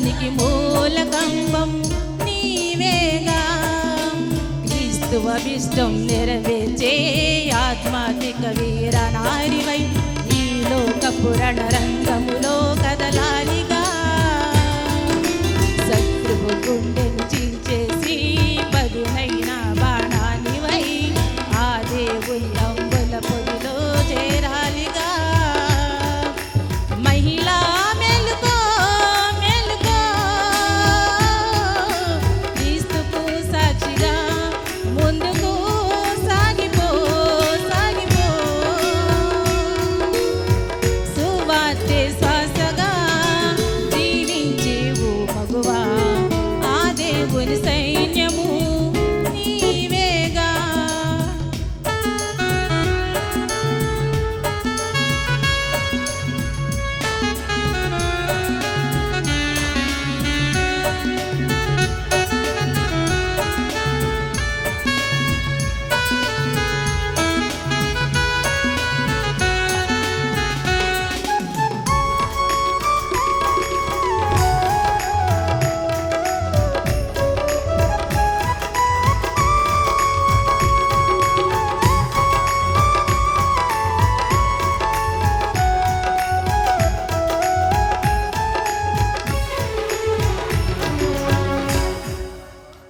సంఘానికి మూలకంబం నీవేగా. క్రీస్తు అభిష్టం నెరవేర్చే ఆధ్యాత్మిక వీర నారివై ఈ లోకపు రణరంగములో కదలాలిగా. శత్రువు గుండెను చీల్చేసి పదునైన బాణానివై ఆ దేవుని అంబుల పొదిలో చేరాలిగా. మహిళా మెలుకో మెలుకో, క్రీస్తుకు సాక్షిగా ముందుకు సాగిపో సాగిపో. సువార్తె శ్వాసగా జీవించేవు మగువా, ఆ దేవుని సైన్యము నీవేగా.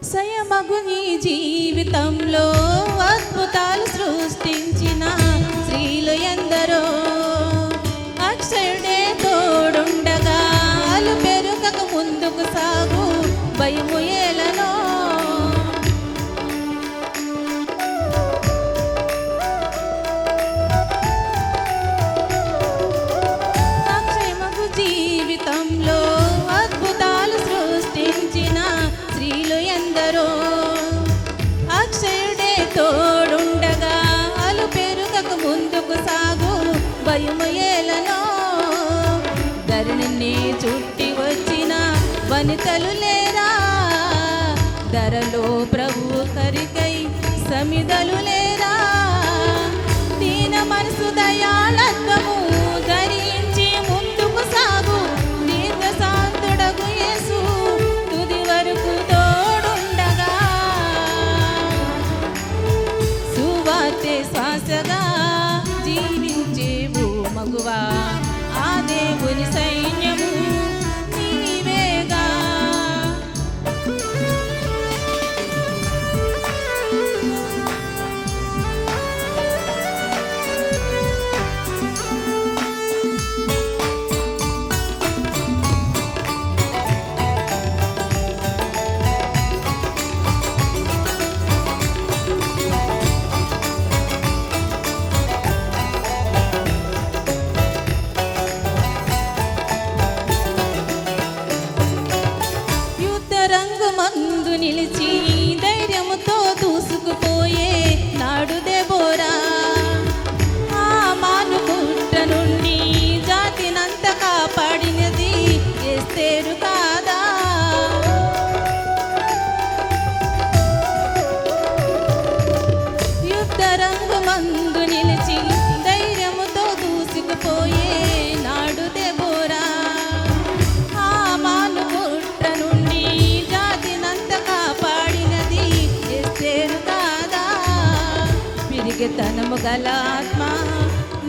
స్వయమగు నీ జీవితంలో అద్భుతాలు సృష్టించిన స్త్రీలు ఎందరో. అక్షరుడే తోడుండగా అలు పెరుగక ముందుకు సాగు భయము ఏలనో. అక్షయమగు జీవితంలో అద్భుతాలు సృష్టించిన స్త్రీలు ఎందరో. అక్షయుడే తోడుండగా అలు పెరుగక ముందుకు సాగు భయము ఏలనో. ధరణిని చుట్టి వచ్చిన వనితలు లేరా, ధరలో ప్రభు కరికై సమిదలు లేరా. దీన మనసు దయాళత్వము ధరించి ముందుకు సాగు దీర్ఘశాంతుడగు యేసు తుది వరకు తోడుండగా. సువార్తె శ్వాసగా జీవించేవు మగువా, ఆ దేవుని సైన్యము నీవేగా. రంగుమందు నిలిచి ధైర్యముతో దూసుకుపోయే నాడు దెబోరా. ఆ మాను పుట్ట నుండి జాతినంత కాపాడినది ఎస్తేరు కాదా. యుద్ధ రంగుమందు నిలిచి ధైర్యముతో దూసుకుపోయే నాడు దెబోరా. ఆ మాను పుట్ట నుండి జాతినంత కాపాడినది ఎస్తేరు కాదా. పిరిగితనము గల ఆత్మ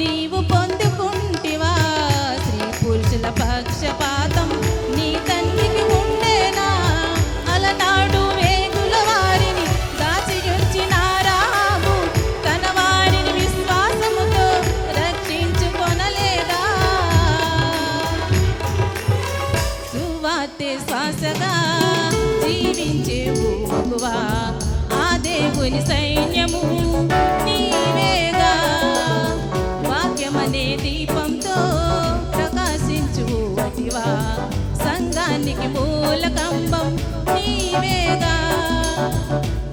నీవు పొందుకుంటివా. స్త్రీ పురుషుల పక్షపాతం నీ తండ్రికి ఉండేనా. అలనాడు వేగుల వారిని దాచియుంచిన రాహాబు తన వారిని విశ్వాసముతో రక్షించుకొనలేదా. సువార్తె శ్వాసగా జీవించేవు మగువా, ఆ దేవుని సైన్యము నీవేగా. వాక్యమనే దీపంతో ప్రకాశించు అతివా, సంఘానికి మూలకంబం నీవేగా.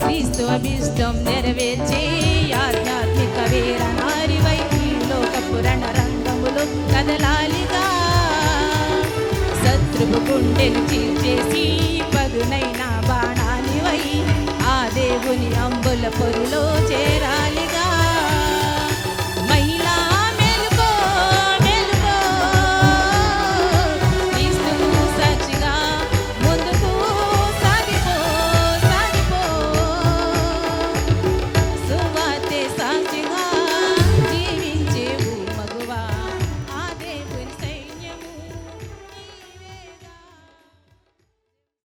క్రీస్తు అభిష్టం నెరవేర్చే ఆధ్యాత్మిక వీర నారివై ఈ లోకపు రణరంగములో కదలాలిగా. శత్రువు గుండెను చీల్చేసి పదునైన బాణానివై ఆ దేవుని అంబుల పొరులో